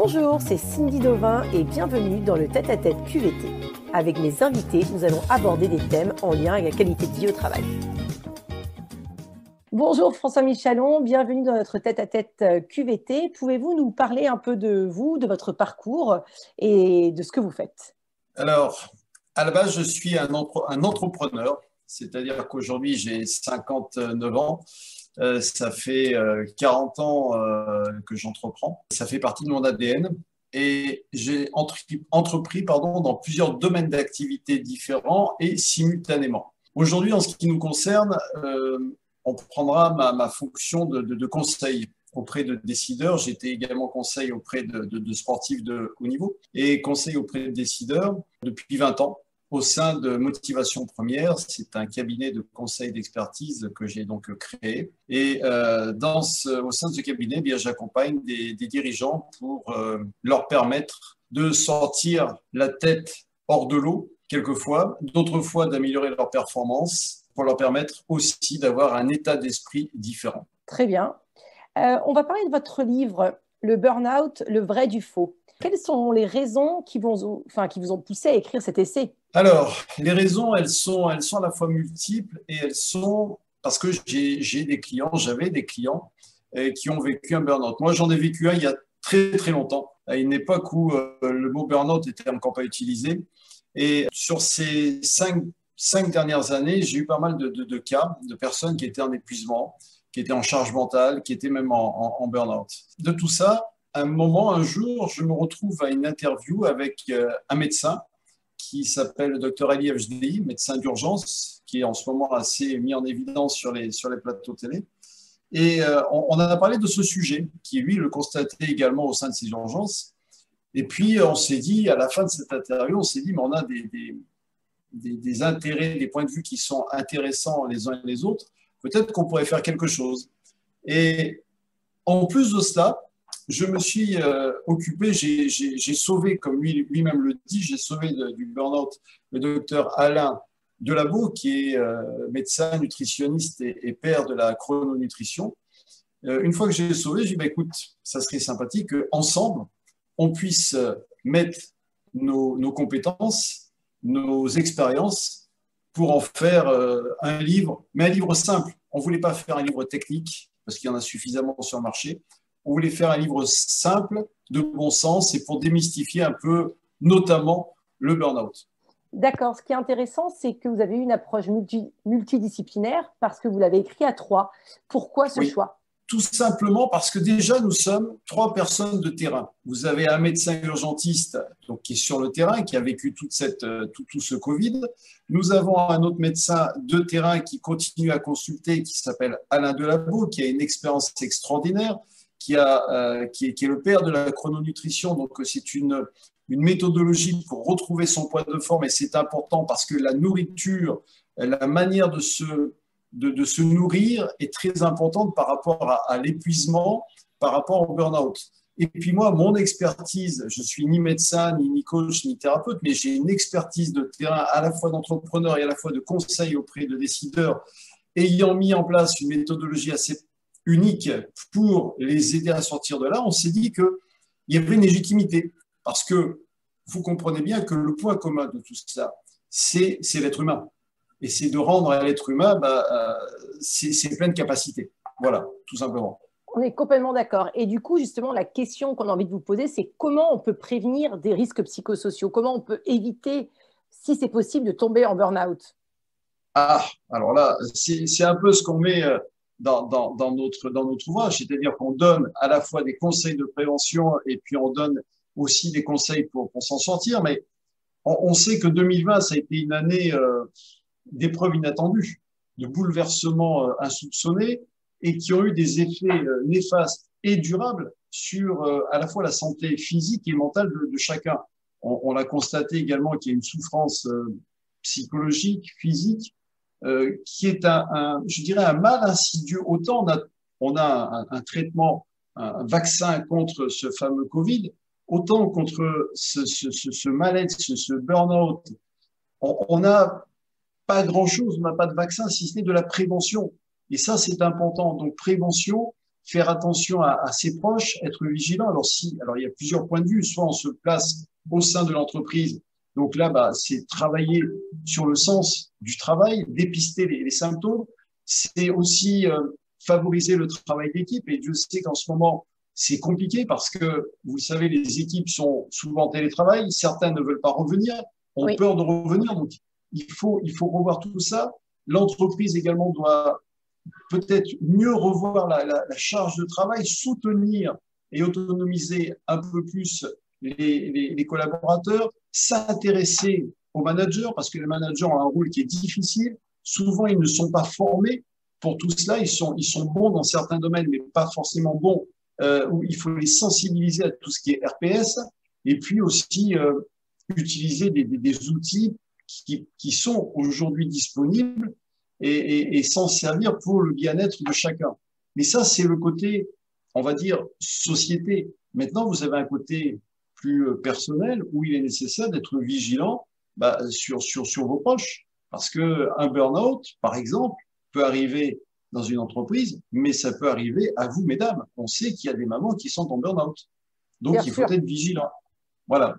Bonjour, c'est Cindy Dauvin et bienvenue dans le Tête-à-Tête QVT. Avec mes invités, nous allons aborder des thèmes en lien avec la qualité de vie au travail. Bonjour François Michalon, bienvenue dans notre Tête-à-Tête QVT. Pouvez-vous nous parler un peu de vous, de votre parcours et de ce que vous faites? Alors, à la base, je suis un entrepreneur, c'est-à-dire qu'aujourd'hui, j'ai 59 ans. Ça fait 40 ans que j'entreprends. Ça fait partie de mon ADN. Et j'ai entrepris dans plusieurs domaines d'activité différents et simultanément. Aujourd'hui, en ce qui nous concerne, on prendra ma fonction de conseil auprès de décideurs. J'étais également conseil auprès de sportifs de haut niveau et conseil auprès de décideurs depuis 20 ans au sein de Motivation Première. C'est un cabinet de conseil d'expertise que j'ai donc créé. Et au sein de ce cabinet, eh bien, j'accompagne des dirigeants pour leur permettre de sortir la tête hors de l'eau, quelquefois, d'autres fois d'améliorer leur performance, pour leur permettre aussi d'avoir un état d'esprit différent. Très bien. On va parler de votre livre, Le Burn-out, le vrai du faux. Quelles sont les raisons qui vous ont poussé à écrire cet essai? Alors, les raisons, elles sont à la fois multiples et elles sont parce que j'avais des clients qui ont vécu un burn-out. Moi, j'en ai vécu un il y a très, très longtemps, à une époque où le mot burn-out n'était encore pas utilisé. Et sur ces cinq dernières années, j'ai eu pas mal de cas de personnes qui étaient en épuisement, qui étaient en charge mentale, qui étaient même en burn-out. De tout ça, un jour, je me retrouve à une interview avec un médecin qui s'appelle le Dr Ali Fdi, médecin d'urgence, qui est en ce moment assez mis en évidence sur les plateaux télé. Et on a parlé de ce sujet, qui lui le constatait également au sein de ses urgences. Et puis on s'est dit, à la fin de cette interview, on s'est dit, mais on a des intérêts, des points de vue qui sont intéressants les uns et les autres. Peut-être qu'on pourrait faire quelque chose. Et en plus de cela, je me suis occupé, j'ai sauvé, comme lui-même le dit, j'ai sauvé du burn-out le docteur Alain Delabo, qui est médecin, nutritionniste et père de la chrononutrition. Une fois que j'ai sauvé, j'ai dit, bah, écoute, ça serait sympathique qu'ensemble, on puisse mettre nos compétences, nos expériences pour en faire un livre, mais un livre simple. On ne voulait pas faire un livre technique, parce qu'il y en a suffisamment sur le marché. On voulait faire un livre simple, de bon sens, et pour démystifier un peu, notamment, le burn-out. D'accord. Ce qui est intéressant, c'est que vous avez eu une approche multidisciplinaire parce que vous l'avez écrit à 3. Pourquoi ce choix? Tout simplement parce que déjà, nous sommes 3 personnes de terrain. Vous avez un médecin urgentiste donc, qui est sur le terrain, qui a vécu tout ce Covid. Nous avons un autre médecin de terrain qui continue à consulter, qui s'appelle Alain Delabo, qui a une expérience extraordinaire, qui est le père de la chrononutrition. Donc, c'est une méthodologie pour retrouver son poids de forme. Et c'est important parce que la nourriture, la manière de se nourrir est très importante par rapport à l'épuisement, par rapport au burn-out. Et puis moi, mon expertise, je suis ni médecin, ni coach, ni thérapeute, mais j'ai une expertise de terrain à la fois d'entrepreneur et à la fois de conseil auprès de décideurs, ayant mis en place une méthodologie assez unique pour les aider à sortir de là. On s'est dit qu'il y avait une légitimité, parce que vous comprenez bien que le point commun de tout ça, c'est l'être humain. Et c'est de rendre à l'être humain ses pleines capacités. Voilà, tout simplement. On est complètement d'accord. Et du coup, justement, la question qu'on a envie de vous poser, c'est comment on peut prévenir des risques psychosociaux? Comment on peut éviter, si c'est possible, de tomber en burn-out? Ah, alors là, c'est un peu ce qu'on met dans notre ouvrage, c'est-à-dire qu'on donne à la fois des conseils de prévention et puis on donne aussi des conseils pour s'en sortir. Mais on sait que 2020, ça a été une année d'épreuves inattendues, de bouleversements insoupçonnés et qui ont eu des effets néfastes et durables sur à la fois la santé physique et mentale de chacun. On l'a constaté également qu'il y a une souffrance psychologique, physique, qui est je dirais un mal insidieux. Autant on a un traitement, un vaccin contre ce fameux Covid, autant contre ce mal-être, ce burn-out, on n'a pas grand-chose, on n'a pas de vaccin, si ce n'est de la prévention. Et ça, c'est important. Donc, prévention, faire attention à ses proches, être vigilant. Alors il y a plusieurs points de vue. Soit on se place au sein de l'entreprise. Donc là, c'est travailler sur le sens du travail, dépister les symptômes. C'est aussi favoriser le travail d'équipe. Et Dieu sait qu'en ce moment, c'est compliqué parce que, vous le savez, les équipes sont souvent en télétravail. Certains ne veulent pas revenir, ont peur de revenir. Donc, il faut revoir tout ça. L'entreprise également doit peut-être mieux revoir la charge de travail, soutenir et autonomiser un peu plus les collaborateurs, s'intéresser aux managers, parce que les managers ont un rôle qui est difficile. Souvent, ils ne sont pas formés pour tout cela. Ils sont bons dans certains domaines, mais pas forcément bons. Où il faut les sensibiliser à tout ce qui est RPS, et puis aussi utiliser des outils qui sont aujourd'hui disponibles et s'en servir pour le bien-être de chacun. Mais ça, c'est le côté, on va dire, société. Maintenant, vous avez un côté plus personnel où il est nécessaire d'être vigilant sur vos proches. Parce qu'un burn-out, par exemple, peut arriver dans une entreprise, mais ça peut arriver à vous, mesdames. On sait qu'il y a des mamans qui sont en burn-out. Donc, il faut être vigilant. Voilà.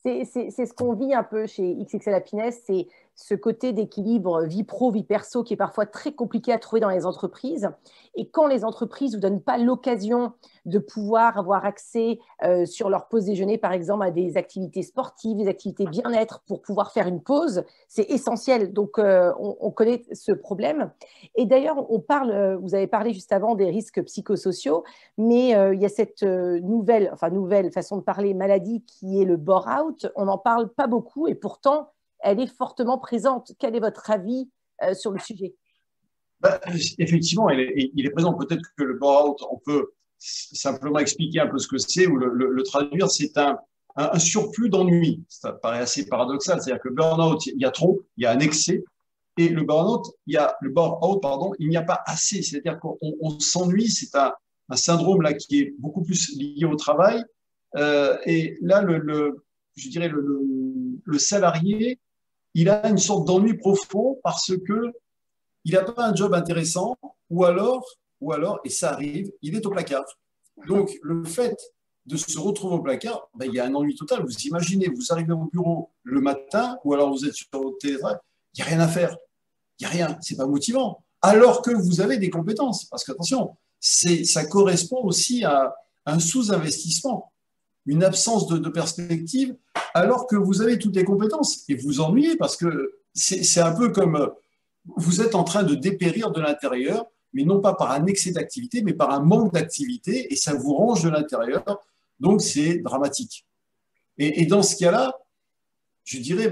C'est ce qu'on vit un peu chez XXL Happiness, c'est ce côté d'équilibre vie pro, vie perso qui est parfois très compliqué à trouver dans les entreprises. Et quand les entreprises ne vous donnent pas l'occasion de pouvoir avoir accès sur leur pause déjeuner, par exemple, à des activités sportives, des activités bien-être pour pouvoir faire une pause, c'est essentiel. Donc, on connaît ce problème. Et d'ailleurs, vous avez parlé juste avant des risques psychosociaux, mais il y a cette nouvelle façon de parler maladie qui est le bore-out. On n'en parle pas beaucoup et pourtant, elle est fortement présente. Quel est votre avis sur le sujet? Effectivement, il est présent. Peut-être que le bore-out, on peut simplement expliquer un peu ce que c'est ou le traduire. C'est un surplus d'ennui. Ça paraît assez paradoxal. C'est-à-dire que le burn-out, il y a trop, il y a un excès. Et le bore-out, il n'y a pas assez. C'est-à-dire qu'on s'ennuie. C'est un syndrome là qui est beaucoup plus lié au travail. Et là, je dirais le salarié, il a une sorte d'ennui profond parce que il n'a pas un job intéressant, ou alors, et ça arrive, il est au placard. Donc, le fait de se retrouver au placard, il y a un ennui total. Vous imaginez, vous arrivez au bureau le matin, ou alors vous êtes sur votre télétravail, il n'y a rien à faire. Il n'y a rien, c'est pas motivant. Alors que vous avez des compétences. Parce qu'attention, ça correspond aussi à un sous-investissement, une absence de perspective, alors que vous avez toutes les compétences. Et vous ennuyez parce que c'est un peu comme vous êtes en train de dépérir de l'intérieur, mais non pas par un excès d'activité, mais par un manque d'activité, et ça vous ronge de l'intérieur. Donc, c'est dramatique. Et dans ce cas-là, je dirais,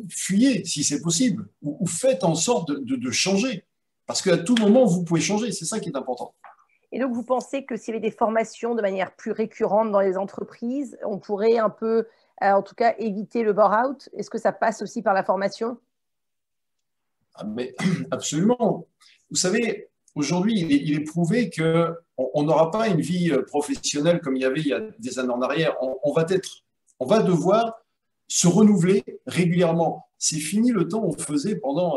fuyez si c'est possible, ou faites en sorte de changer. Parce qu'à tout moment, vous pouvez changer. C'est ça qui est important. Et donc, vous pensez que s'il y avait des formations de manière plus récurrente dans les entreprises, on pourrait un peu, en tout cas, éviter le bore-out? Est-ce que ça passe aussi par la formation? Mais absolument. Vous savez, aujourd'hui, il est prouvé qu'on n'aura pas une vie professionnelle comme il y avait il y a des années en arrière. On va devoir se renouveler régulièrement. C'est fini le temps où on faisait pendant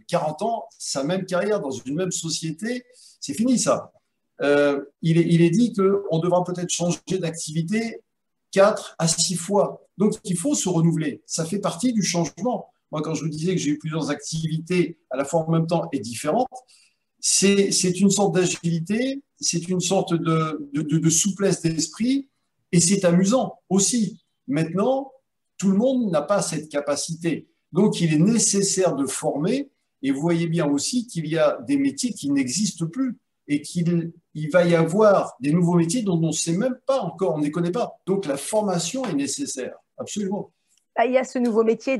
40 ans sa même carrière dans une même société. C'est fini ça. Il est dit qu'on devra peut-être changer d'activité 4 à 6 fois. Donc, il faut se renouveler. Ça fait partie du changement. Moi, quand je vous disais que j'ai eu plusieurs activités à la fois en même temps et différentes, c'est une sorte d'agilité, c'est une sorte de souplesse d'esprit, et c'est amusant aussi. Maintenant, tout le monde n'a pas cette capacité. Donc, il est nécessaire de former, et vous voyez bien aussi qu'il y a des métiers qui n'existent plus, et qu'il va y avoir des nouveaux métiers dont on ne sait même pas encore, on ne les connaît pas. Donc, la formation est nécessaire, absolument. Il y a ce nouveau métier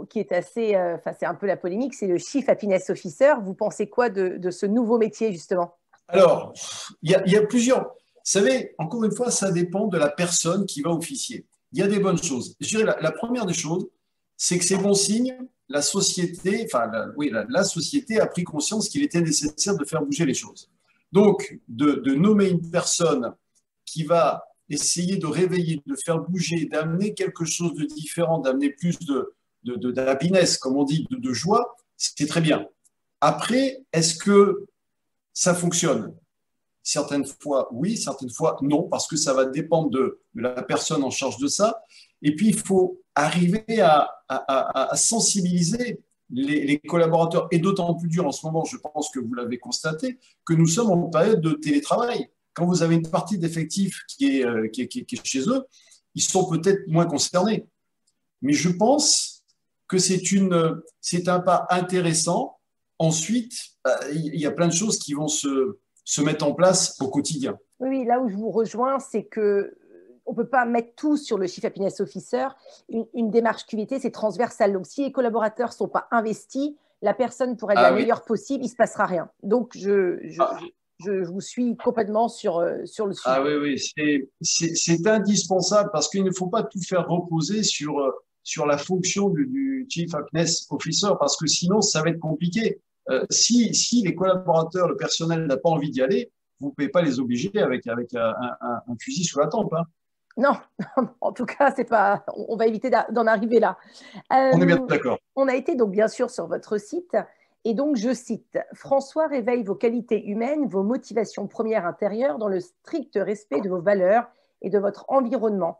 qui est assez, c'est un peu la polémique, c'est le Chief Happiness Officer. Vous pensez quoi de ce nouveau métier, justement? Alors, il y a plusieurs. Vous savez, encore une fois, ça dépend de la personne qui va officier. Il y a des bonnes choses. Je dirais la première des choses, c'est que c'est bon signe. La société, la société a pris conscience qu'il était nécessaire de faire bouger les choses. Donc, de nommer une personne qui va essayer de réveiller, de faire bouger, d'amener quelque chose de différent, d'amener plus de happiness, comme on dit, de joie, c'est très bien. Après, est-ce que ça fonctionne? Certaines fois, oui, certaines fois, non, parce que ça va dépendre de la personne en charge de ça. Et puis, il faut arriver à sensibiliser les collaborateurs, et d'autant plus dur en ce moment, je pense que vous l'avez constaté, que nous sommes en période de télétravail. Quand vous avez une partie d'effectifs qui est chez eux, ils sont peut-être moins concernés. Mais je pense que c'est un pas intéressant. Ensuite, il y a plein de choses qui vont se mettre en place au quotidien. Oui, là où je vous rejoins, c'est que on ne peut pas mettre tout sur le Chief Happiness Officer. Une démarche QVT, c'est transversal. Donc, si les collaborateurs ne sont pas investis, la personne, pour être la meilleure possible, il ne se passera rien. Donc, je vous suis complètement sur le sujet. Ah oui, c'est indispensable parce qu'il ne faut pas tout faire reposer sur la fonction du Chief Happiness Officer parce que sinon, ça va être compliqué. Si les collaborateurs, le personnel n'a pas envie d'y aller, vous ne pouvez pas les obliger avec un fusil sous la tempe. Hein. Non, en tout cas, c'est pas. On va éviter d'en arriver là. On est bien d'accord. On a été donc bien sûr sur votre site. Et donc, je cite, François réveille vos qualités humaines, vos motivations premières intérieures dans le strict respect de vos valeurs et de votre environnement.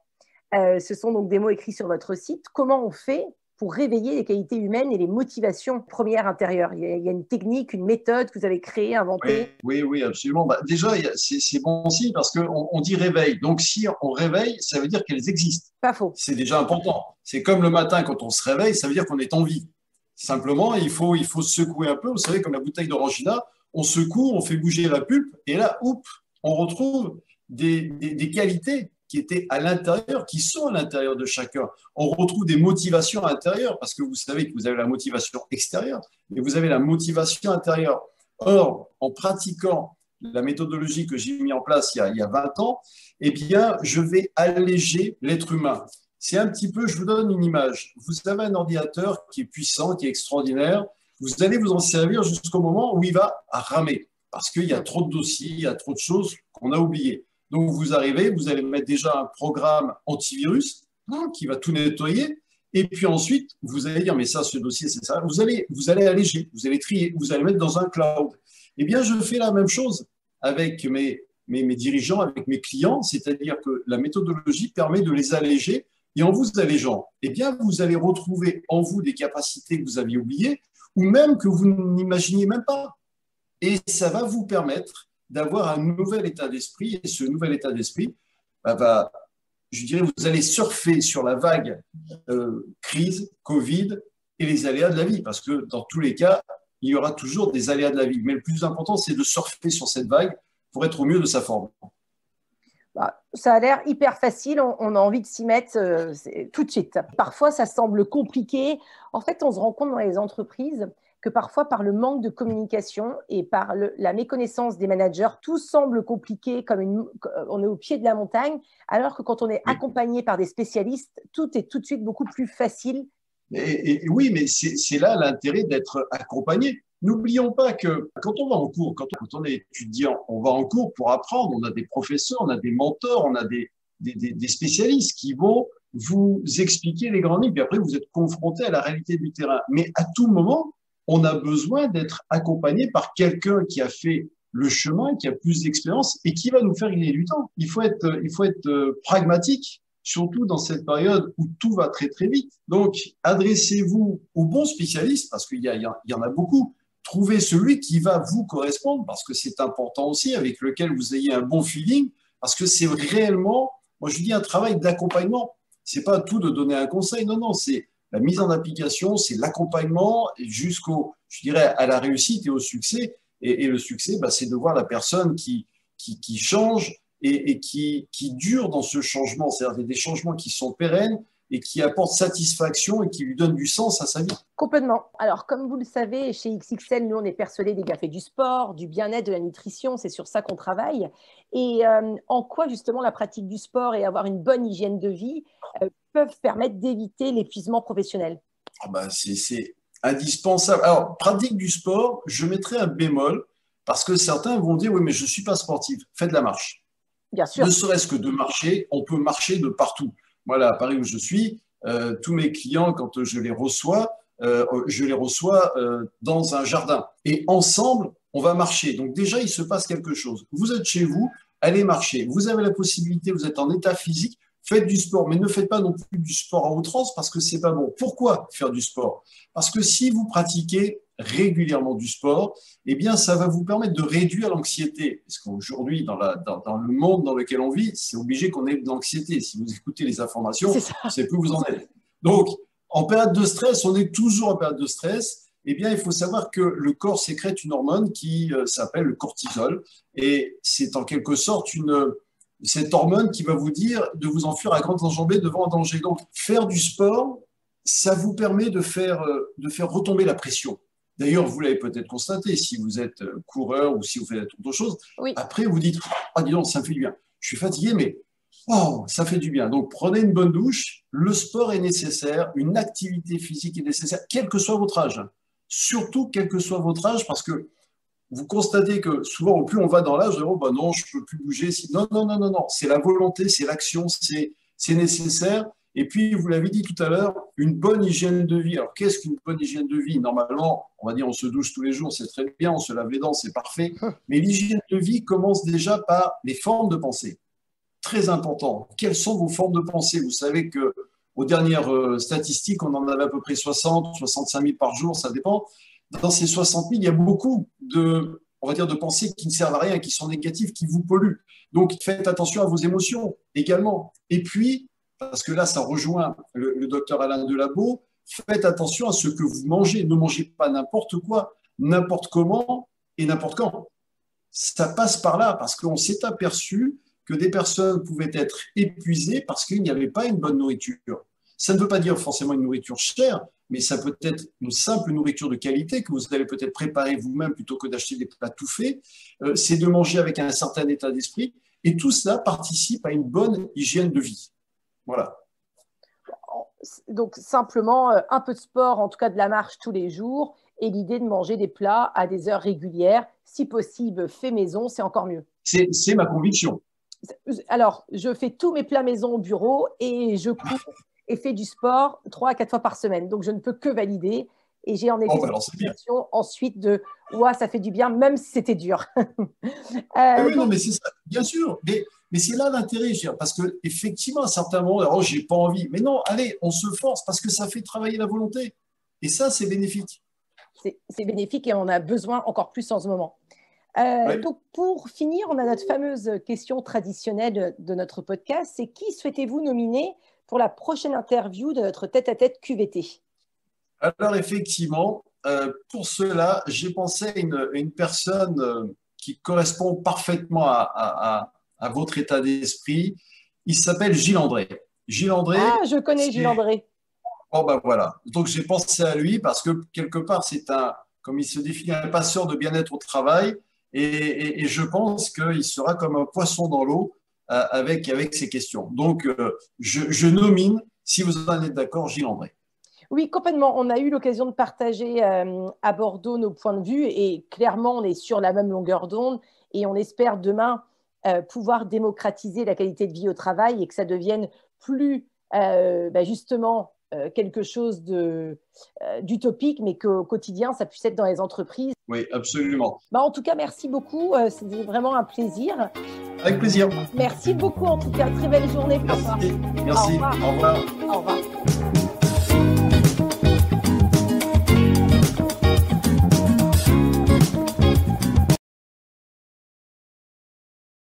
Ce sont donc des mots écrits sur votre site. Comment on fait pour réveiller les qualités humaines et les motivations premières intérieures? Il y a une technique, une méthode que vous avez créée, inventée? Oui, absolument. Bah, déjà, c'est bon signe parce qu'on dit réveil. Donc, si on réveille, ça veut dire qu'elles existent. Pas faux. C'est déjà important. C'est comme le matin, quand on se réveille, ça veut dire qu'on est en vie. Simplement, il faut se secouer un peu. Vous savez, comme la bouteille d'orangina, on secoue, on fait bouger la pulpe, et là, on retrouve des qualités qui étaient à l'intérieur, qui sont à l'intérieur de chacun. On retrouve des motivations intérieures, parce que vous savez que vous avez la motivation extérieure, mais vous avez la motivation intérieure. Or, en pratiquant la méthodologie que j'ai mise en place il y a 20 ans, eh bien, je vais alléger l'être humain. C'est un petit peu, je vous donne une image. Vous avez un ordinateur qui est puissant, qui est extraordinaire. Vous allez vous en servir jusqu'au moment où il va ramer, parce qu'il y a trop de dossiers, il y a trop de choses qu'on a oubliées. Donc, vous arrivez, vous allez mettre déjà un programme antivirus qui va tout nettoyer. Et puis ensuite, vous allez dire, mais ça, ce dossier, c'est ça. Vous allez alléger, vous allez trier, vous allez mettre dans un cloud. Eh bien, je fais la même chose avec mes dirigeants, avec mes clients, c'est-à-dire que la méthodologie permet de les alléger. Et en vous allégeant, eh bien, vous allez retrouver en vous des capacités que vous aviez oubliées ou même que vous n'imaginiez même pas. Et ça va vous permettre d'avoir un nouvel état d'esprit. Et ce nouvel état d'esprit, je dirais, vous allez surfer sur la vague crise, Covid et les aléas de la vie. Parce que dans tous les cas, il y aura toujours des aléas de la vie. Mais le plus important, c'est de surfer sur cette vague pour être au mieux de sa forme. Ça a l'air hyper facile, on a envie de s'y mettre tout de suite. Parfois, ça semble compliqué. En fait, on se rend compte dans les entreprises que parfois, par le manque de communication et par la méconnaissance des managers, tout semble compliqué, comme on est au pied de la montagne, alors que quand on est accompagné par des spécialistes, tout est tout de suite beaucoup plus facile. Et oui, mais c'est là l'intérêt d'être accompagné. N'oublions pas que quand on va en cours, quand on est étudiant, on va en cours pour apprendre. On a des professeurs, on a des mentors, on a des spécialistes qui vont vous expliquer les grandes lignes. Puis après, vous êtes confronté à la réalité du terrain. Mais à tout moment, on a besoin d'être accompagné par quelqu'un qui a fait le chemin, qui a plus d'expérience et qui va nous faire gagner du temps. Il faut être pragmatique, surtout dans cette période où tout va très, très vite. Donc, adressez-vous aux bons spécialistes, parce qu'il y en a beaucoup. Trouvez celui qui va vous correspondre, parce que c'est important aussi, avec lequel vous ayez un bon feeling, parce que c'est réellement, moi je dis, un travail d'accompagnement. C'est pas tout de donner un conseil, non, c'est la mise en application, c'est l'accompagnement jusqu'au, je dirais, à la réussite et au succès. Et le succès, c'est de voir la personne qui change et qui dure dans ce changement. C'est-à-dire des changements qui sont pérennes et qui apportent satisfaction et qui lui donnent du sens à sa vie. Complètement. Alors, comme vous le savez, chez XXL, nous, on est persuadés des bienfaits du sport, du bien-être, de la nutrition. C'est sur ça qu'on travaille. Et en quoi, justement, la pratique du sport et avoir une bonne hygiène de vie peuvent permettre d'éviter l'épuisement professionnel? C'est indispensable. Alors, pratique du sport, je mettrai un bémol parce que certains vont dire, oui, mais je ne suis pas sportif. Faites de la marche. Bien sûr. Ne serait-ce que de marcher, on peut marcher de partout. Voilà, à Paris où je suis, tous mes clients, quand je les reçois dans un jardin. Et ensemble, on va marcher. Donc déjà, il se passe quelque chose. Vous êtes chez vous, allez marcher. Vous avez la possibilité, vous êtes en état physique, faites du sport, mais ne faites pas non plus du sport à outrance parce que c'est pas bon. Pourquoi faire du sport? Parce que si vous pratiquez régulièrement du sport, eh bien, ça va vous permettre de réduire l'anxiété. Parce qu'aujourd'hui, dans le monde dans lequel on vit, c'est obligé qu'on ait de l'anxiété. Si vous écoutez les informations, c'est plus vous en êtes. Donc, en période de stress, on est toujours en période de stress. Eh bien, il faut savoir que le corps sécrète une hormone qui s'appelle le cortisol. Et c'est en quelque sorte cette hormone qui va vous dire de vous enfuir à grandes enjambées devant un danger. Donc, faire du sport, ça vous permet de faire retomber la pression. D'ailleurs, vous l'avez peut-être constaté, si vous êtes coureur ou si vous faites autre chose, oui. Après, vous dites « Ah, dis donc, ça me fait du bien. Je suis fatigué, mais oh, ça fait du bien. » Donc, prenez une bonne douche. Le sport est nécessaire. Une activité physique est nécessaire, quel que soit votre âge. Surtout, quel que soit votre âge, parce que vous constatez que souvent, au plus on va dans l'âge, oh, bah non, je ne peux plus bouger. Non, non, non, non, non. C'est la volonté, c'est l'action, c'est nécessaire. Et puis, vous l'avez dit tout à l'heure, une bonne hygiène de vie. Alors, qu'est-ce qu'une bonne hygiène de vie? Normalement, on va dire, on se douche tous les jours, c'est très bien, on se lave les dents, c'est parfait. Mais l'hygiène de vie commence déjà par les formes de pensée. Très important. Quelles sont vos formes de pensée? Vous savez qu'aux dernières statistiques, on en avait à peu près 60, 65 000 par jour, ça dépend. Dans ces 60 000, il y a beaucoup on va dire, de pensées qui ne servent à rien, qui sont négatives, qui vous polluent. Donc, faites attention à vos émotions également. Et puis, parce que là, ça rejoint le docteur Alain Delabo, faites attention à ce que vous mangez. Ne mangez pas n'importe quoi, n'importe comment et n'importe quand. Ça passe par là, parce qu'on s'est aperçu que des personnes pouvaient être épuisées parce qu'il n'y avait pas une bonne nourriture. Ça ne veut pas dire forcément une nourriture chère, mais ça peut être une simple nourriture de qualité que vous allez peut-être préparer vous-même plutôt que d'acheter des plats tout faits. C'est de manger avec un certain état d'esprit. Et tout cela participe à une bonne hygiène de vie. Voilà. Donc, simplement, un peu de sport, en tout cas de la marche tous les jours, et l'idée de manger des plats à des heures régulières, si possible, fait maison, c'est encore mieux. C'est ma conviction. Alors, je fais tous mes plats maison au bureau et je cours et fais du sport 3 à 4 fois par semaine. Donc, je ne peux que valider. Et j'ai en effet ensuite de « Ouah, ça fait du bien, même si c'était dur. » Oui, non, mais c'est ça, bien sûr. Mais c'est là l'intérêt, parce qu'effectivement, à certains moments, oh, j'ai pas envie. Mais non, allez, on se force parce que ça fait travailler la volonté. Et ça, c'est bénéfique. C'est bénéfique et on a besoin encore plus en ce moment. Ouais. Donc, pour finir, on a notre fameuse question traditionnelle de notre podcast. C'est qui souhaitez-vous nominer pour la prochaine interview de notre tête-à-tête QVT? Alors, effectivement, pour cela, j'ai pensé à une personne qui correspond parfaitement à votre état d'esprit. Il s'appelle Gilles André. Gilles André. Ah, je connais Gilles André. Oh, ben voilà. Donc, j'ai pensé à lui parce que, quelque part, c'est comme il se définit, un passeur de bien-être au travail. Et je pense qu'il sera comme un poisson dans l'eau avec ces questions. Donc, je nomine, si vous en êtes d'accord, Gilles André. Oui, complètement. On a eu l'occasion de partager à Bordeaux nos points de vue et clairement, on est sur la même longueur d'onde et on espère demain pouvoir démocratiser la qualité de vie au travail et que ça devienne plus justement quelque chose d'utopique, mais qu'au quotidien, ça puisse être dans les entreprises. Oui, absolument. En tout cas, merci beaucoup. C'était vraiment un plaisir. Avec plaisir. Merci beaucoup en tout cas. Très belle journée. Merci. Merci. Au revoir. Au revoir. Au revoir.